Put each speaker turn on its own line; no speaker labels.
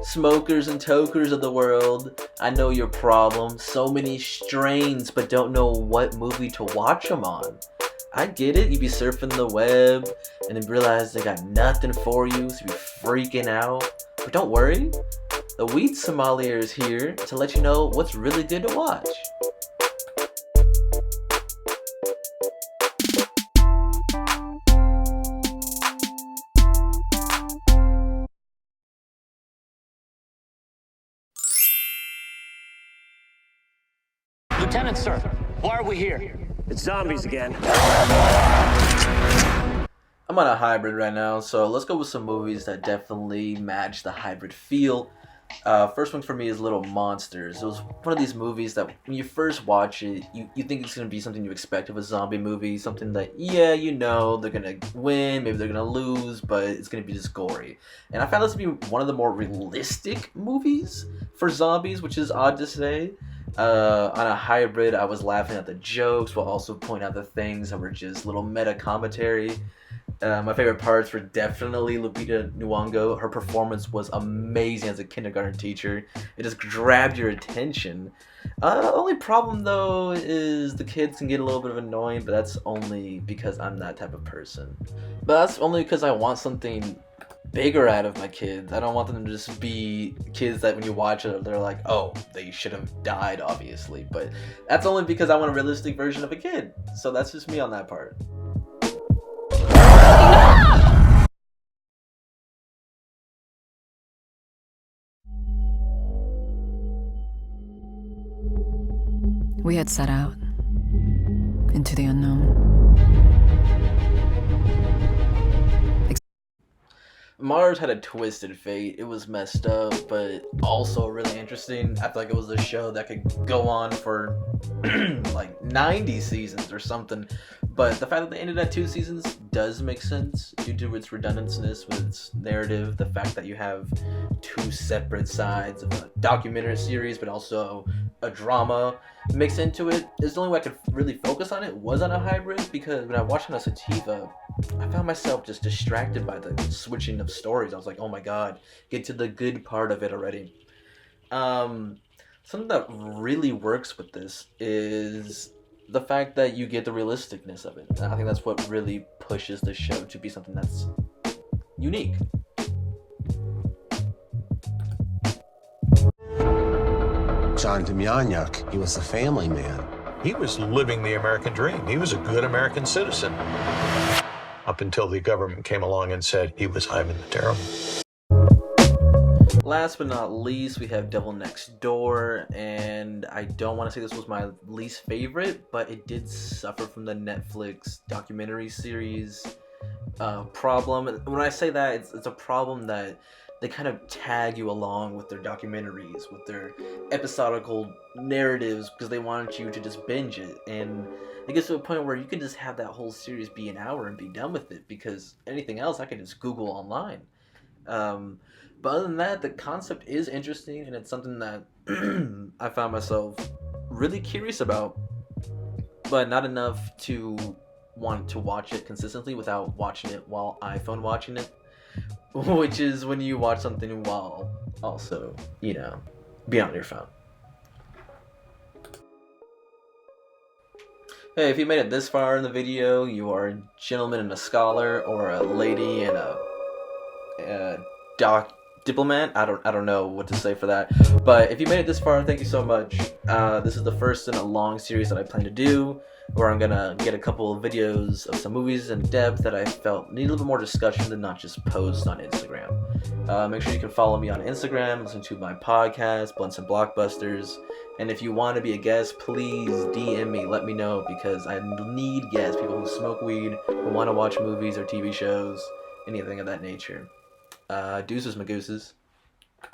Smokers and tokers of the world, I know your problem. So many strains, but don't know what movie to watch them on. I get it, you be surfing the web and then realize they got nothing for you, so you be freaking out. But don't worry, the Weed Sommelier is here to let you know what's really good to watch.
Lieutenant, sir, why are we here?
It's zombies again.
I'm on a hybrid right now, so let's go with some movies that definitely match the hybrid feel. First one for me is Little Monsters. It was one of these movies that when you first watch it, you think it's going to be something you expect of a zombie movie, something that, yeah, you know, they're going to win, maybe they're going to lose, but it's going to be just gory. And I found this to be one of the more realistic movies for zombies, which is odd to say. On a hybrid, I was laughing at the jokes while also pointing out the things that were just little meta commentary. My favorite parts were definitely Lupita Nyong'o. Her performance was amazing as a kindergarten teacher. It just grabbed your attention. The only problem though is the kids can get a little bit of annoying, but that's only because I'm that type of person. But that's only because I want something bigger out of my kids. I don't want them to just be kids that when you watch it, they're like, oh, they should have died, obviously. But that's only because I want a realistic version of a kid. So that's just me on that part.
We had set out into the unknown.
Mars had a twisted fate. It was messed up, but also really interesting. I feel like it was a show that could go on for like 90 seasons or something. But the fact that they ended at 2 seasons does make sense due to its redundancy with its narrative. The fact that you have 2 separate sides of a documentary series, but also a drama mixed into it. Is the only way I could really focus on it was on a hybrid, because when I watched on a sativa, I found myself just distracted by the switching of stories. I was like, oh my god, get to the good part of it already. Something that really works with this is the fact that you get the realisticness of it. And I think that's what really pushes the show to be something that's unique.
John Demjanjuk, he was a family man.
He was living the American dream. He was a good American citizen. Up until the government came along and said he was Ivan the Terrible.
Last but not least, we have Devil Next Door, and I don't want to say this was my least favorite, but it did suffer from the Netflix documentary series problem. When I say that, it's a problem that they kind of tag you along with their documentaries, with their episodical narratives, because they want you to just binge it. And it gets to a point where you can just have that whole series be an hour and be done with it, because anything else I can just Google online. But other than that, the concept is interesting, and it's something that I found myself really curious about, but not enough to want to watch it consistently without watching it while iPhone watching it. Which is when you watch something while also, you know, be on your phone. Hey, if you made it this far in the video, you are a gentleman and a scholar, or a lady and a diplomat. I don't know what to say for that. But if you made it this far, thank you so much. This is the first in a long series that I plan to do, where I'm gonna get a couple of videos of some movies in depth that I felt need a little bit more discussion than not just post on Instagram. Make sure you can follow me on Instagram, listen to my podcast, Blunts and Blockbusters, and if you want to be a guest, please DM me, let me know, because I need guests, people who smoke weed, who want to watch movies or TV shows, anything of that nature. Deuces, magooses.